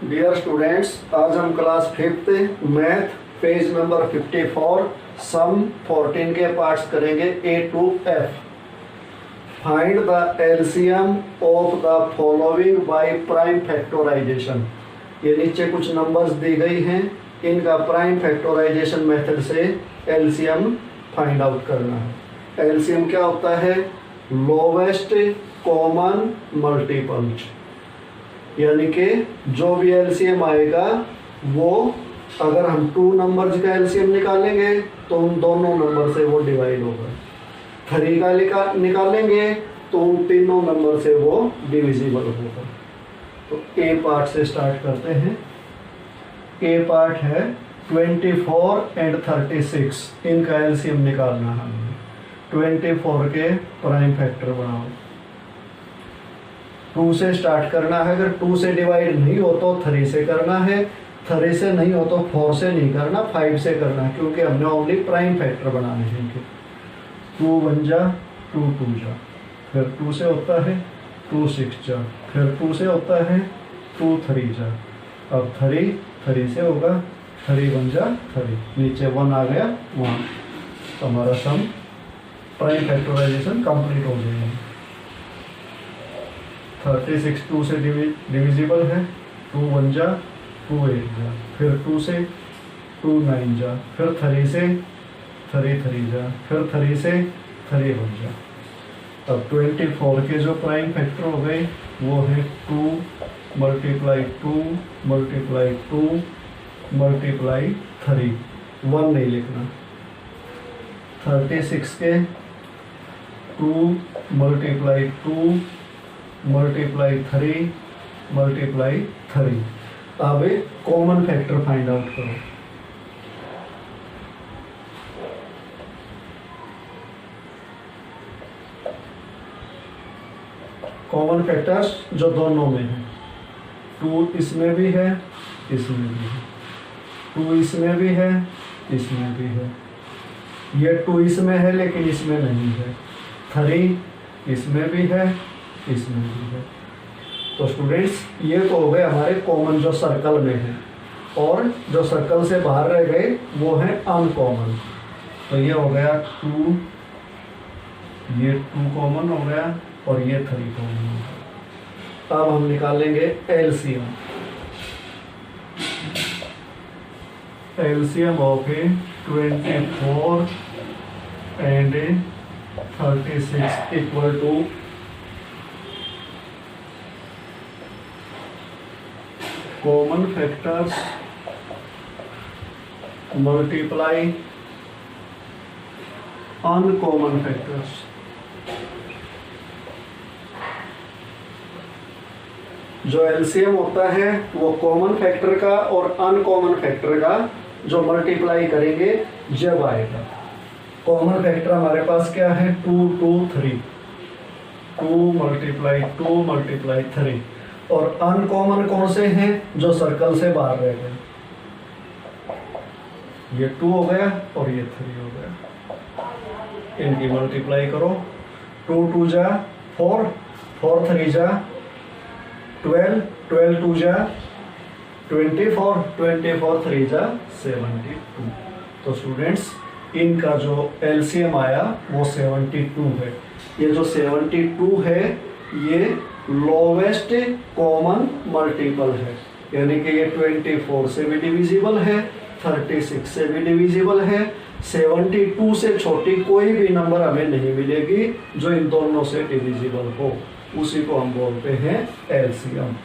Dear students, आज हम class 5th math page number 54 sum 14 के पार्ट्स करेंगे A to F. Find the LCM of the following by prime factorization. ये नीचे कुछ नंबर्स दी गई हैं, इनका प्राइम फैक्टराइजेशन मेथड से एलसीएम फाइंड आउट करना है। एलसीएम क्या होता है? लोवेस्ट कॉमन मल्टीपल, यानी कि जो भी एलसीएम आएगा वो अगर हम 2 नंबर्स का एलसीएम निकालेंगे तो उन दोनों नंबर से वो डिवाइड होगा। 3 का निकालेंगे तो उन तीनों नंबर से वो डिविजिबल होगा। तो ए पार्ट से स्टार्ट करते हैं। ए पार्ट है 24 एंड 36, इनका एलसीएम निकालना है हमें। 24 के प्राइम फैक्टर बनाओ। 2 से स्टार्ट करना है, अगर 2 से डिवाइड नहीं हो तो 3 से करना है, 3 से नहीं हो तो 4 से नहीं करना, 5 से करना है, क्योंकि हमने ओनली प्राइम फैक्टर बनाने हैं इनके। 2 1 जा, 2 2 जा, फिर 2 से होता है 2 6 जा, फिर 2 से होता है 2 3 जा। अब 3 से होगा 3 1 जा 3, नीचे 1 आ गया 1। तो हमारा सम प्राइम फैक्टराइजेशन कंप्लीट हो जाएगा। 36 2 से डिविजिबल है। 2 1 जा, 2 8 जा, फिर 2 से 2 9 जा, फिर 3 से 3 3 जा, फिर 3 से 3 1 जा। अब 24 के जो प्राइम फैक्टर हो गए वो है 2 मल्टीप्लाई 2 मल्टीप्लाई 2 मल्टीप्लाई 3, 1 नहीं लिखना। 36 के 2 मल्टीप्लाई 2 मल्टीप्लाई 3 मल्टीप्लाई 3। अब कॉमन फैक्टर फाइंड आउट करो। कॉमन फैक्टर्स जो दोनों में है, 2 इसमें भी है, इसमें भी है, 2 इसमें भी है, इसमें भी है, ये 2 इसमें है लेकिन इसमें नहीं है, 3 इसमें भी है, इसमें भी है। तो स्टूडेंट्स ये तो हो गए हमारे कॉमन जो सर्कल में है, और जो सर्कल से बाहर रह गए वो है अनकॉमन। तो ये हो गया 2, ये 2 कॉमन हो गया और ये 3 कॉमन हो गया। अब हम निकालेंगे LCM. LCM of 24 and 36 equal to common factors multiply uncommon factors. जो एलसीएम होता है वो कॉमन फैक्टर का और अनकॉमन फैक्टर का जो मल्टीप्लाई करेंगे जब आएगा। कॉमन फैक्टर हमारे पास क्या है? 2 2 3, 2 मल्टीप्लाई 2 मल्टीप्लाई 3। और अनकॉमन कौन से हैं? जो सर्कल से बाहर रह गए। ये 2 हो गया और ये 3 हो गया। इनकी मल्टीप्लाई करो। 2 2 जा 4, 4 3 जा 12, 12 2 जा 24, 24 3 जा 72। तो स्टूडेंट्स इनका जो एलसीएम आया वो 72 है। ये जो 72 है ये लोवेस्ट कॉमन मल्टीपल है, यानी कि ये 24 से भी डिविजिबल है, 36 से भी डिविजिबल है, 72 से छोटी कोई भी नंबर हमें नहीं मिलेगी जो इन दोनों से डिविजिबल हो, उसी को हम बोलते हैं एलसीएम।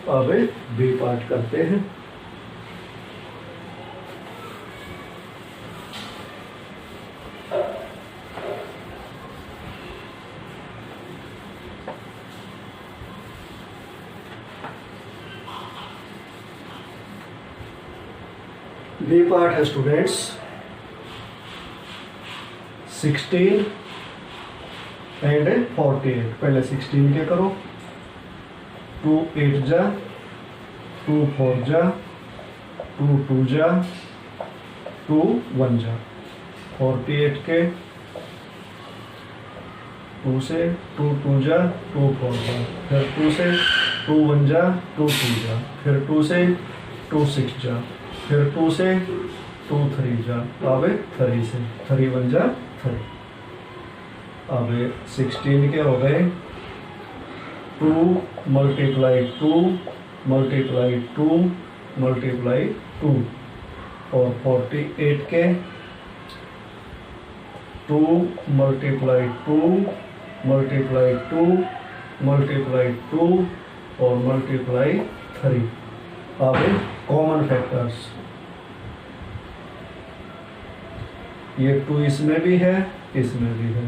अब बी पार्ट करते हैं। बी पार्ट है स्टूडेंट्स 16 एंड 48। पहले 16 के करो। 2 8 जा, 2 4 जा, 2 2 जा, 2 1 जा। 48 के 2 से 2 2 जा, 2 4 जा, फिर 2 से 2 1 जा 2 2 जा, फिर 2 से 2 6 जा, फिर 2 से 2 3 जा, अब 3 से 3 1 जा 3। अब 16 के हो गए 2 मल्टीप्लाई 2 मल्टीप्लाई 2 मल्टीप्लाई 2, और 48 के 2 मल्टीप्लाई 2 मल्टीप्लाई 2 मल्टीप्लाई 2 और मल्टीप्लाई 3। अब कॉमन फैक्टर्स, ये 2 इसमें भी है, इसमें भी है,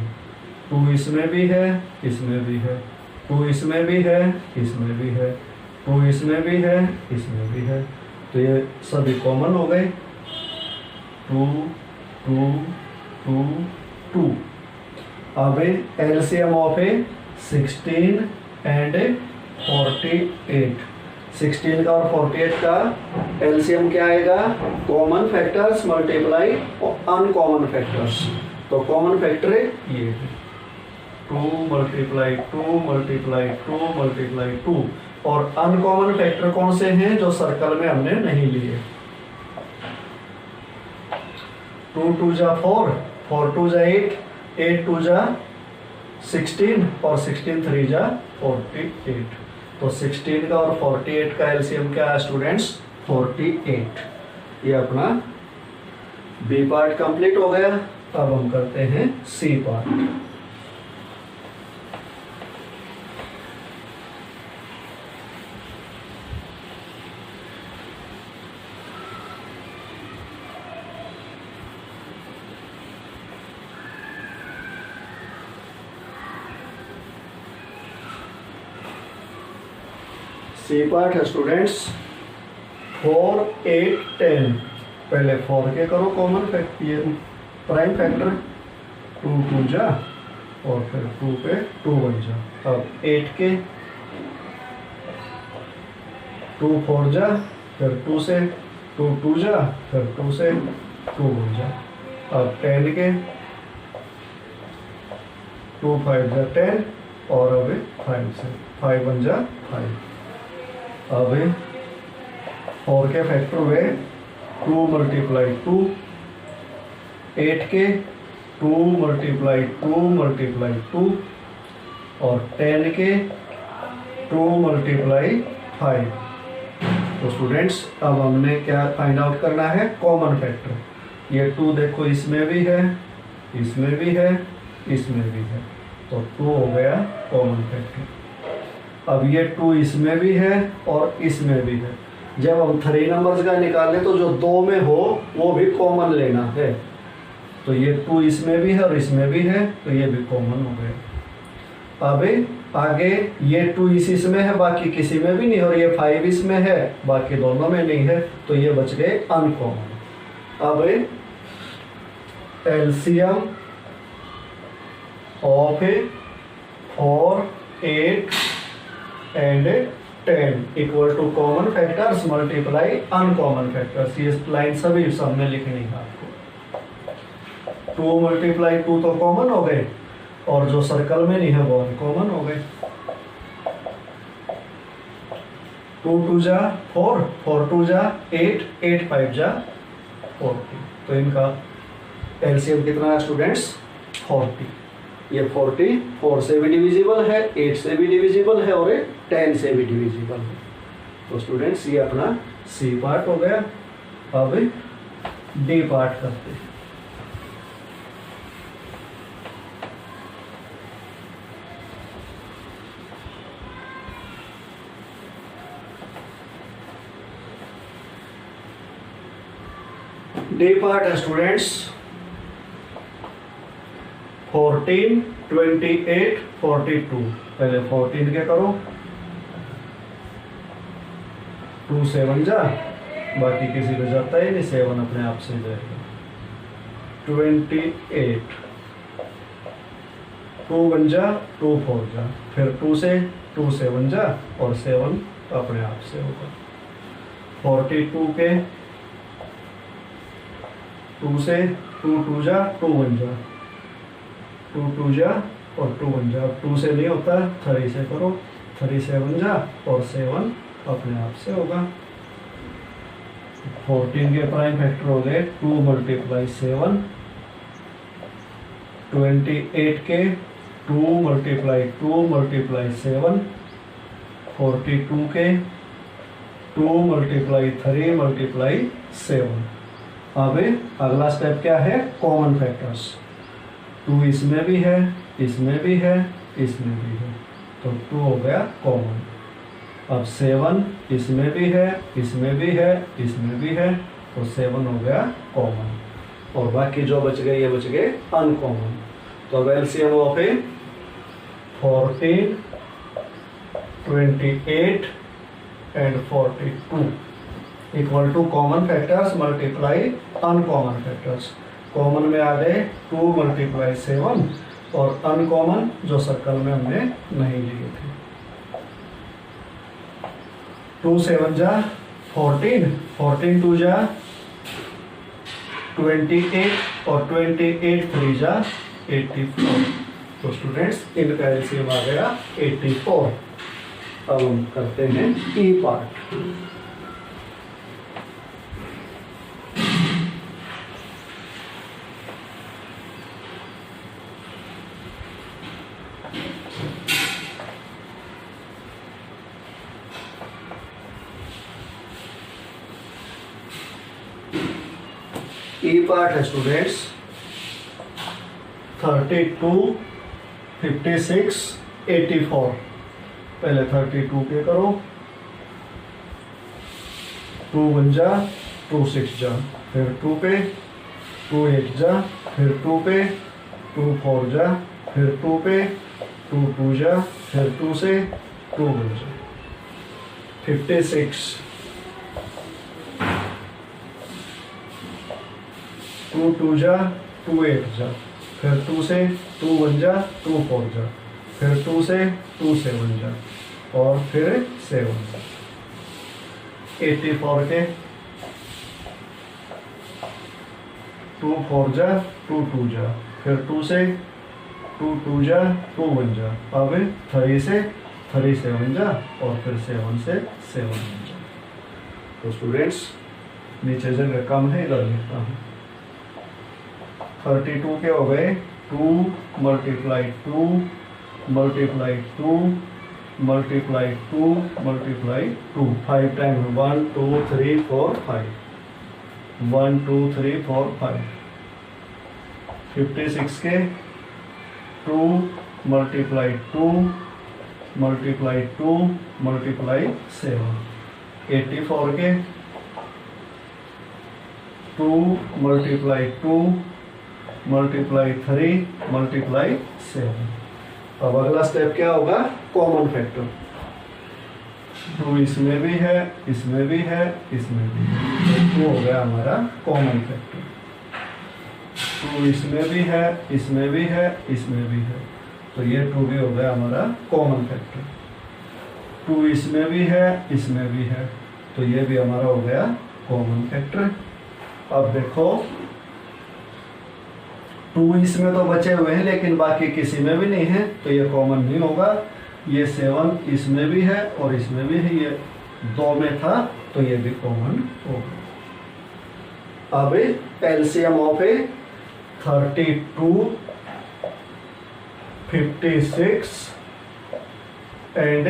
2 इसमें भी है, इसमें भी है, 2 इसमें भी है, इसमें भी है, 2 इसमें भी है, इसमें भी है, तो ये सभी कॉमन हो गए। 2 2 2 2। अब एलसीएम ऑफ 16 एंड 48, 16 का और 48 का एलसीएम क्या आएगा? Common factors multiply uncommon factors. तो कॉमन फैक्टर ये है 2 मल्टीप्लाई 2 मल्टीप्लाई 2 मल्टीप्लाई 2, और अनकॉमन फैक्टर कौन से हैं जो सर्कल में हमने नहीं लिए? 2 2 जा 4, 4 2 जा 8, 8 2 जा 16 और 16 3 जा 48। तो 16 का और 48 का एलसीएम क्या है स्टूडेंट्स? 48। ये अपना बी पार्ट कंप्लीट हो गया। अब हम करते हैं सी पार्ट। सी पार्ट है स्टूडेंट्स 4 8 10। पहले 4 के करो कॉमन फैक्टर, ये प्राइम फैक्टर 2 2 जा और फिर 2 पे 2 1 जा। अब 8 के 2 4 जा, फिर 2 से 2 2 जा, फिर 2 से 2 1 जा। अब 10 के 2 5 जा 10 और अब 5 से 5 1 जा 5। अब 4 के फैक्टर हुए 2 मल्टीप्लाई 2, 8 के 2 मल्टीप्लाई 2 मल्टीप्लाई 2 और 10 के 2 मल्टीप्लाई 5। तो स्टूडेंट्स अब हमने क्या फाइंड आउट करना है? Common factor. ये 2 देखो इसमें भी है, इसमें भी है, इसमें भी है, तो 2 हो गया कॉमन फैक्टर। अब ये 2 इसमें भी है और इसमें भी है। जब हम 3 नंबर्स का निकालें तो जो 2 में हो वो भी कॉमन लेना है। तो ये 2 इसमें भी है और इसमें भी है, तो ये भी कॉमन हो गए। अब आगे ये 2 इसमें है, बाकी किसी में भी नहीं, और ये 5 इसमें है, बाकी दोनों में नहीं है, तो ये बच गए अनकॉमन। अब LCM of 4 8 and 10 equal to common factors multiply uncommon factors. ये लाइन सभी सामने लिखनी है आपको। 2 मल्टीप्लाई 2 तो कॉमन हो गए, और जो सर्कल में नहीं है वो अनकॉमन हो गए। 2 2 जा 4, 4 2 जा 8, 8 5 जा 40। तो इनका एलसीएम कितना है स्टूडेंट्स? 40। ये 40 4 से भी डिविजिबल है, 8 से भी डिविजिबल है और 10 से भी डिविजिबल है। तो स्टूडेंट्स ये अपना सी पार्ट हो गया। अब डी पार्ट करते हैं। डी पार्ट है स्टूडेंट्स 14 28 42। पहले 14 के करो, 2 7 जा, बाकी किसी को जाता ही नहीं, 7 अपने आप से जाएगा। 28 2 1 जा 2 4 जा, फिर 2 से 2 7 जा और 7 अपने आप से होगा। 42 के 2 से 2 2 जा 2 1 जा, 2 2 जा और 2 1 जा। 2 से नहीं होता, 3 से करो, 3 7 जा और 7 अपने आप से होगा। 14 के प्राइम फैक्टर हो गए 2 × 7, 28 के 2 × 2 × 7, 42 के 2 × 3 × 7। अब अगला स्टेप क्या है, कॉमन फैक्टर्स। 2 इसमें भी है, इसमें भी है, इसमें भी है, तो 2 हो गया कॉमन। अब 7 इसमें भी है, इसमें भी है, इसमें भी है, तो 7 हो गया कॉमन। और बाकी जो बच गए ये बच गए अनकॉमन। तो अब LCM of 14, 28 and 42 equal to common factors multiply uncommon factors. Common में आ गए 2 × 7 और अनकॉमन जो सर्कल में हमने नहीं लिए थे। 2 7 जा 14, 14 2 जा 28 और 28 3 जा 84। तो स्टूडेंट्स इनका एलसीएम आ गया 84। अब हम करते हैं ई पार्ट। ई पार्ट है स्टूडेंट्स 32, 56, 84। पहले 32 के करो, 2 1 जा 2 6 जा, फिर 2 पे 2 8 जा, फिर 2 पे 2 4 जा, फिर 2 पे 2 2 जा, फिर 2 से 2 1 जा। 56 2 2 जा 2 8 जा, फिर 2 से 2 1 जा 2 4 जा, फिर 2 से 2 7 जा और फिर 7 जा। 84 के 2 4 जा 2 2 जा, फिर 2 से 2 2 जा 2 1 जा, अब 3 से 3 7 जा और फिर 7 से 7 जा। तो स्टूडेंट्स नीचे जगह कम है, इधर लिखता हूँ। 32 के हो गए 2 × 2 × 2 × 2 × 2 5 टाइम 1 2 3 4 5 1 2 3 4 5। 56 के 2 × 2 × 2 × 7। 84 के 2 × 2 × 3 × 7। अब अगला स्टेप क्या होगा, कॉमन फैक्टर। 2 इसमें भी है, इसमें भी है, इसमें भी है, तो 2 हो गया हमारा कॉमन फैक्टर। 2 इसमें भी है, इसमें भी है, इसमें भी है, तो ये 2 भी हो गया हमारा कॉमन फैक्टर। 2 इसमें भी है, इसमें भी है, तो ये भी हमारा हो गया कॉमन फैक्टर। अब देखो 2 इसमें तो बचे हुए हैं लेकिन बाकी किसी में भी नहीं है, तो ये कॉमन नहीं होगा। ये 7 इसमें भी है और इसमें भी है, ये 2 में था तो ये भी कॉमन होगा। अब LCM of 32, 56 and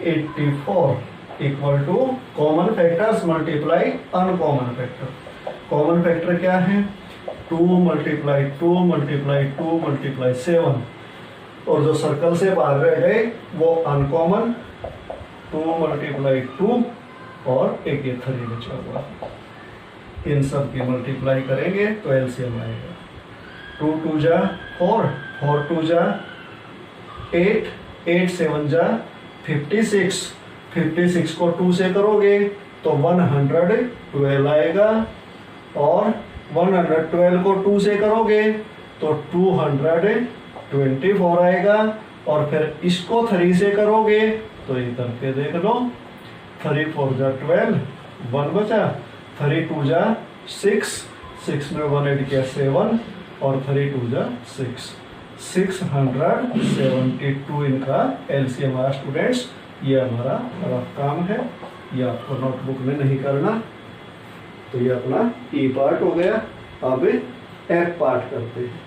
84 equal to common factors multiply uncommon factor. Common factor क्या है, 2 × 2 × 2 × 7 और जो सर्कल से बाहर रह गए वो अनकॉमन 2 × 2 और एक ये 3 बचा हुआ। इन सब की मल्टीप्लाई करेंगे तो एलसीएम आएगा। 2 2 जा 4, 4 2 जा 8, 8 7 जा 56, 56 को 2 से करोगे तो 112 आएगा और 112 को 2 से करोगे तो 224 आएगा और फिर इसको 3 से करोगे तो ये करके देख लो। 3 4 जा 12, 1 बचा, 3 2 जा 6, 6 में 1 ऐड किया 7 और 3 2 जा 6, 672 इनका एलसीएम आया स्टूडेंट्स। ये हमारा रफ काम है, ये आपको नोटबुक में नहीं करना। तो ये अपना ई पार्ट हो गया। अब एफ पार्ट करते हैं।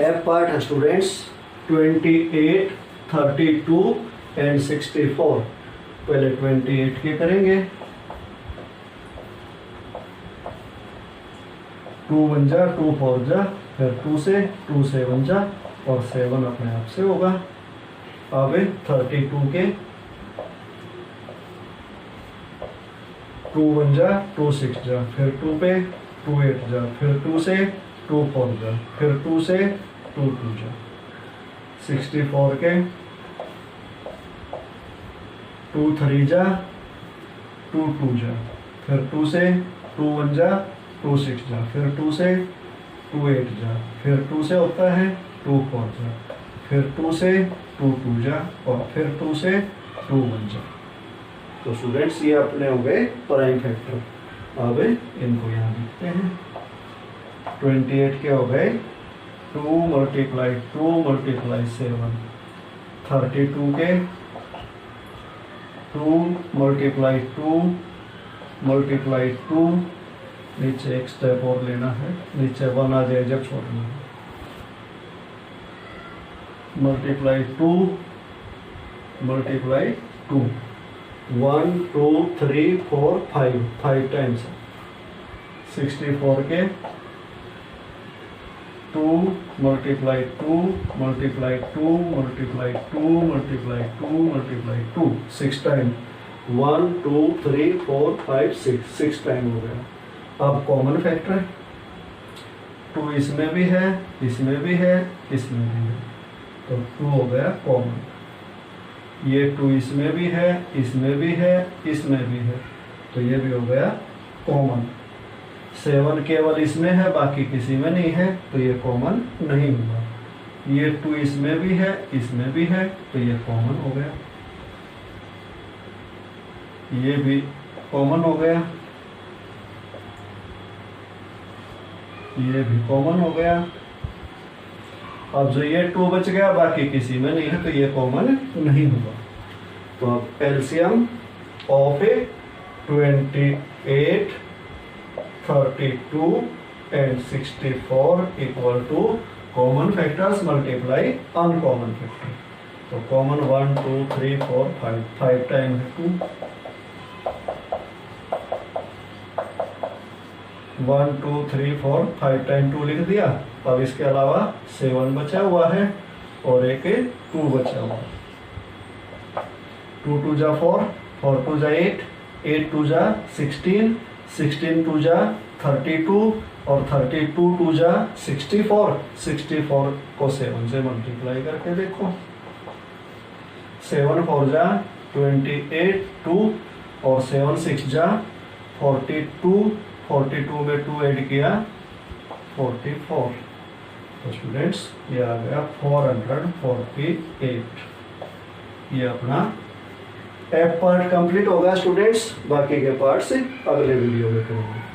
एफ पार्ट है स्टूडेंट्स 28, 32 एंड 64। पहले 28 के करेंगे। 2 1 जा, 2 4 जा, फिर 2 से 2 7 जा और 7 अपने आप से होगा। अब 32 के 2 1 जा, 2 6 जा, फिर 2 पे 2 8 जा, फिर 2 से 2 4 जा, फिर 2 से 2 2 जा। 64 के 2 3 जा, 2 2 जा, फिर 2 से 2 1 जा, 2 6 जा, फिर 2 से 2 8 जा, फिर 2 से होता है 2 4 जा, फिर 2 से 2 2 जा और फिर 2 से 2 1 जा। तो स्टूडेंट्स ये अपने हो गए प्राइम फैक्टर। अब इनको यहाँ लिखते हैं। 28 के हो गए 2 मल्टीप्लाई 2 मल्टीप्लाई 7। 32 के 2 मल्टीप्लाई 2 मल्टीप्लाई 2। नीचे एक स्टेप और लेना है, नीचे 1 आ जाए जब छोड़ना है। Multiply 2 multiply 2। 1 2 3 4 5 टाइम्स। 64 के 2 multiply 2 multiply 2 multiply 2 multiply 2 multiply 2 6 time. 1 2 3 4 5 6 time हो गया। अब कॉमन फैक्टर 2 इसमें भी है, इसमें भी है, इसमें भी है, तो 2 हो गया कॉमन। ये 2 इसमें भी है, इसमें भी है, इसमें भी है, तो ये भी हो गया कॉमन। 7 केवल इसमें है, बाकी किसी में नहीं है, तो ये कॉमन नहीं हुआ। ये 2 इसमें भी है, इसमें भी है, तो ये कॉमन हो गया। ये भी कॉमन हो गया, ये भी कॉमन हो गया। अब जो ये 2 बच गया, बाकी किसी में नहीं है, तो ये कॉमन नहीं हुआ। तो अब LCM of 28, 32 and 64 equal to common factors multiply uncommon factor. तो कॉमन 1 2 3 4 5 टाइम है 2। 1 2 3 4 5 टाइम 2 लिख दिया। अब इसके अलावा 7 बचा हुआ है और एक 2 बचा हुआ है। 2 2 जा 4, 4 2 जा 8, 8 2 जा 16, 16 2 जा 32 और 32 2 जा 64। 64 को 7 से मल्टीप्लाई करके देखो। 7 4 जा 28, 2 और 7 6 जा 42, 42 में 2 ऐड किया 44। तो स्टूडेंट्स ये आ गया 448। ये अपना एफ पार्ट कंप्लीट होगा स्टूडेंट्स। बाकी के पार्ट से अगले वीडियो में करेंगे।